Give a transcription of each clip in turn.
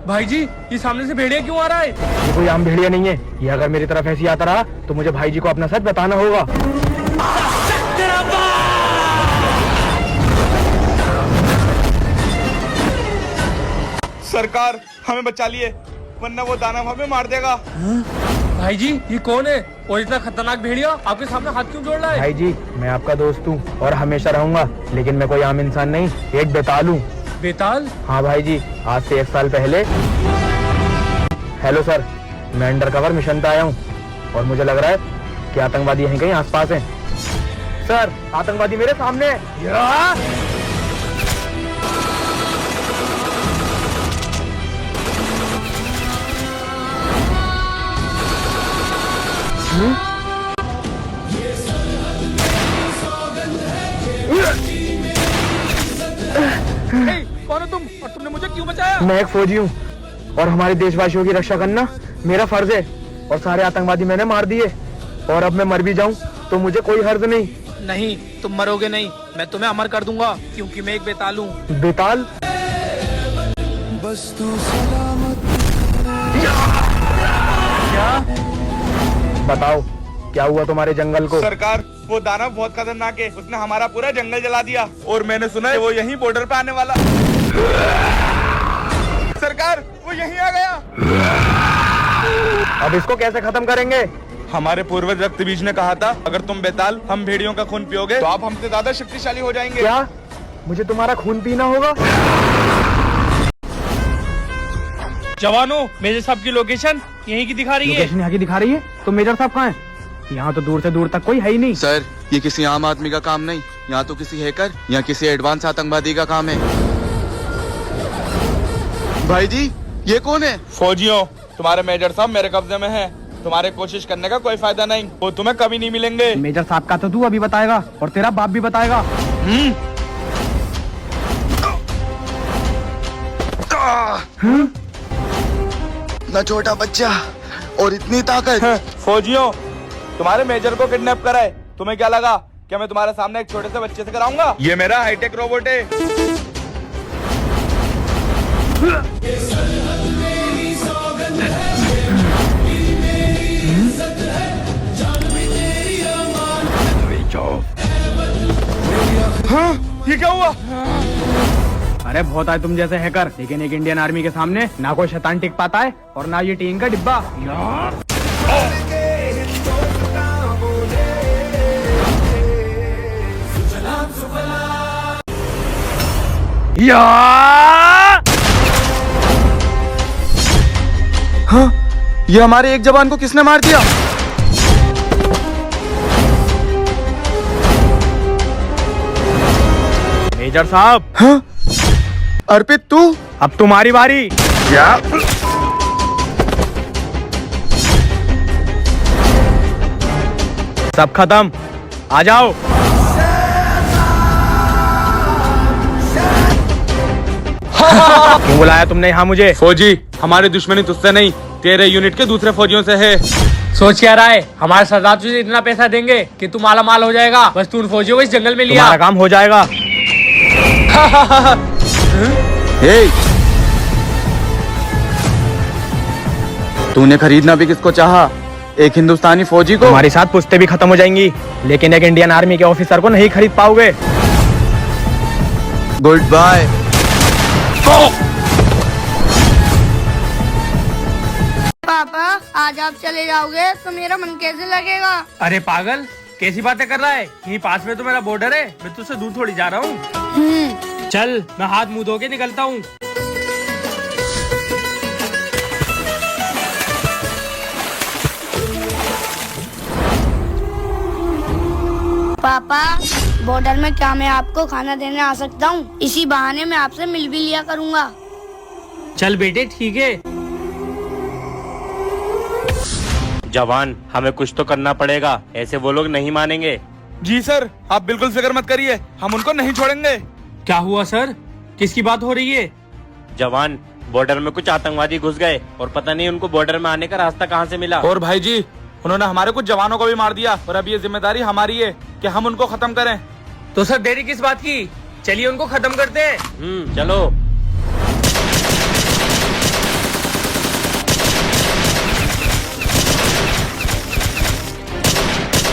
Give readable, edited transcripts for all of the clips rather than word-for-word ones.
भाई जी, ये सामने से भेड़िया क्यों आ रहा है? ये कोई आम भेड़िया नहीं है। ये अगर मेरी तरफ ऐसे ही आता रहा तो मुझे भाई जी को अपना सच बताना होगा। सरकार हमें बचा लिए, वरना वो दानव हमें मार देगा। भाई जी, ये कौन है और इतना खतरनाक भेड़िया आपके सामने हाथ क्यों जोड़ रहा है? भाई जी, मैं आपका दोस्त हूँ और हमेशा रहूंगा, लेकिन मैं कोई आम इंसान नहीं, एक बेताल हूँ। बेताल? हाँ भाई जी, आज से 1 साल पहले। हेलो सर, मैं अंडरकवर मिशन पे आया हूँ और मुझे लग रहा है कि आतंकवादी यहीं कहीं आसपास हैं। सर, आतंकवादी मेरे सामने है। कौन हो तुम और तुमने मुझे क्यों बचाया? मैं एक फौजी हूँ और हमारे देशवासियों की रक्षा करना मेरा फर्ज है और सारे आतंकवादी मैंने मार दिए और अब मैं मर भी जाऊँ तो मुझे कोई हर्ज नहीं। नहीं, तुम मरोगे नहीं, मैं तुम्हें अमर कर दूंगा क्योंकि मैं एक बेताल हूँ। बेताल? बस तू सलामत। क्या? बताओ, क्या हुआ तुम्हारे जंगल को? सरकार, वो दानव बहुत खतरनाक है, उसने हमारा पूरा जंगल जला दिया और मैंने सुना है वो यहीं बॉर्डर पे आने वाला। सरकार, वो यहीं आ गया। अब इसको कैसे खत्म करेंगे? हमारे पूर्वज रक्तबीज ने कहा था, अगर तुम बेताल हम भेड़ियों का खून पियोगे तो आप हमसे ज्यादा शक्तिशाली हो जाएंगे। क्या मुझे तुम्हारा खून पीना होगा? जवानों, मेजर साहब की लोकेशन यहीं की दिखा रही है। लोकेशन यहाँ की दिखा रही है? तो मेजर साहब कहाँ हैं? यहाँ तो दूर से दूर तक कोई है ही नहीं। सर, ये किसी आम आदमी का काम नहीं, यहाँ तो किसी हैकर या किसी एडवांस आतंकवादी का काम है। भाई जी, ये कौन है? फौजियों, तुम्हारे मेजर साहब मेरे कब्जे में हैं। तुम्हारे कोशिश करने का कोई फायदा नहीं, वो तुम्हें कभी नहीं मिलेंगे। मेजर साहब का तो तू अभी बताएगा और तेरा बाप भी बताएगा। ना छोटा बच्चा और इतनी ताकत। फौजियों, तुम्हारे मेजर को किडनैप करा है, तुम्हें क्या लगा क्या मैं तुम्हारे सामने एक छोटे से बच्चे से कराऊंगा? ये मेरा हाईटेक रोबोट है। हाँ, ये क्या हुआ? अरे बहुत आए तुम जैसे हैकर, लेकिन एक इंडियन आर्मी के सामने ना कोई शैतान टिक पाता है और ना ये टीन का डिब्बा। हाँ, ये हमारे एक जवान को किसने मार दिया? मेजर साहब। हाँ? अर्पित, तू? अब तुम्हारी बारी। क्या? सब खत्म, आ जाओ। क्यों बुलाया तुमने यहाँ मुझे? फौजी, हमारी दुश्मनी तुझसे नहीं, तेरे यूनिट के दूसरे फौजियों से है। सोच क्या रहा है? हमारे सरदार तुझे इतना पैसा देंगे कि तू माला माल हो जाएगा। बस तू उन फौजियों को इस जंगल में लिया। तुम्हारा काम हो जाएगा। तूने खरीदना भी किसको चाहा? एक हिंदुस्तानी फौजी को? तुम्हारी साथ पुश्ते भी खत्म हो जाएंगी, लेकिन एक इंडियन आर्मी के ऑफिसर को नहीं खरीद पाओगे। Good bye. पापा, आज आप चले जाओगे तो मेरा मन कैसे लगेगा? अरे पागल, कैसी बातें कर रहा है? यहीं पास में तो मेरा बॉर्डर है, मैं तुझसे दूर थोड़ी जा रहा हूँ। चल, मैं हाथ मुंह धो के निकलता हूँ। पापा, बॉर्डर में क्या मैं आपको खाना देने आ सकता हूँ? इसी बहाने मैं आपसे मिल भी लिया करूँगा। चल बेटे, ठीक है। जवान, हमें कुछ तो करना पड़ेगा, ऐसे वो लोग नहीं मानेंगे। जी सर, आप बिल्कुल फिक्र मत करिए, हम उनको नहीं छोड़ेंगे। क्या हुआ सर? किसकी बात हो रही है? जवान, बॉर्डर में कुछ आतंकवादी घुस गए और पता नहीं उनको बॉर्डर में आने का रास्ता कहाँ से मिला। और भाई जी, उन्होंने हमारे कुछ जवानों को भी मार दिया और अब ये जिम्मेदारी हमारी है कि हम उनको खत्म करें। तो सर देरी किस बात की? चलिए उनको खत्म करते हैं। चलो।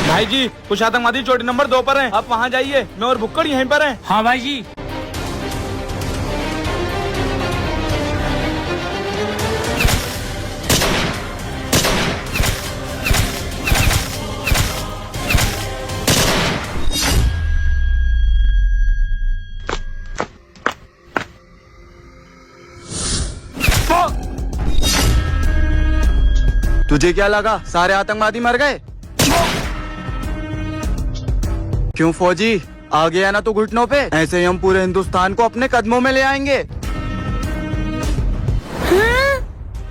भाई जी कुछ आतंकवादी चोटी नंबर 2 पर हैं। आप वहाँ जाइए, मैं और भुक्कड़ यहीं पर हैं। हाँ भाई जी। तुझे क्या लगा सारे आतंकवादी मर गए? क्यों फौजी, आ गया ना तो घुटनों पे। ऐसे ही हम पूरे हिंदुस्तान को अपने कदमों में ले आएंगे।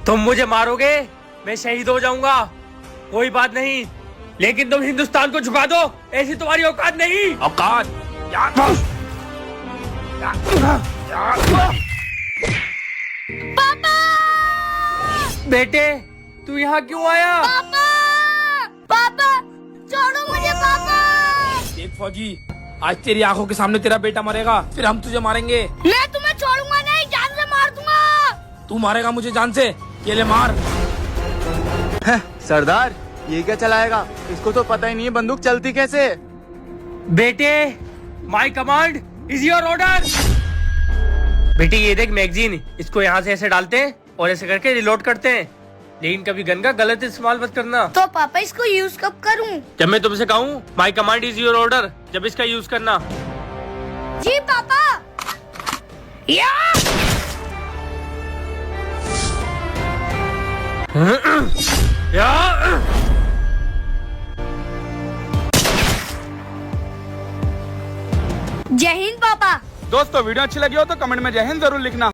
तुम मुझे मारोगे, मैं शहीद हो जाऊंगा, कोई बात नहीं, लेकिन तुम हिंदुस्तान को झुका दो, ऐसी तुम्हारी औकात नहीं। औकात? बेटे तू यहाँ क्यों आया? पापा, पापा, छोड़ो मुझे पापा। देख फौजी, आज तेरी आंखों के सामने तेरा बेटा मरेगा, फिर हम तुझे मारेंगे। मैं तुम्हें छोड़ूंगा नहीं, जान से मार दूंगा। तू मारेगा मुझे जान से, ये ले मार। सरदार ये क्या चलाएगा, इसको तो पता ही नहीं है बंदूक चलती कैसे। बेटे my command is your order. बेटे ये देख मैगजीन, इसको यहाँ से ऐसे डालते हैं और ऐसे करके रिलोड करते हैं, लेकिन कभी गन का गलत इस्तेमाल मत करना। तो पापा इसको यूज कब करूं? जब मैं तुमसे कहूँ my command is your order, जब इसका यूज करना। जी पापा। या! जय हिंद पापा। दोस्तों वीडियो अच्छी लगी हो तो कमेंट में जय हिंद जरूर लिखना।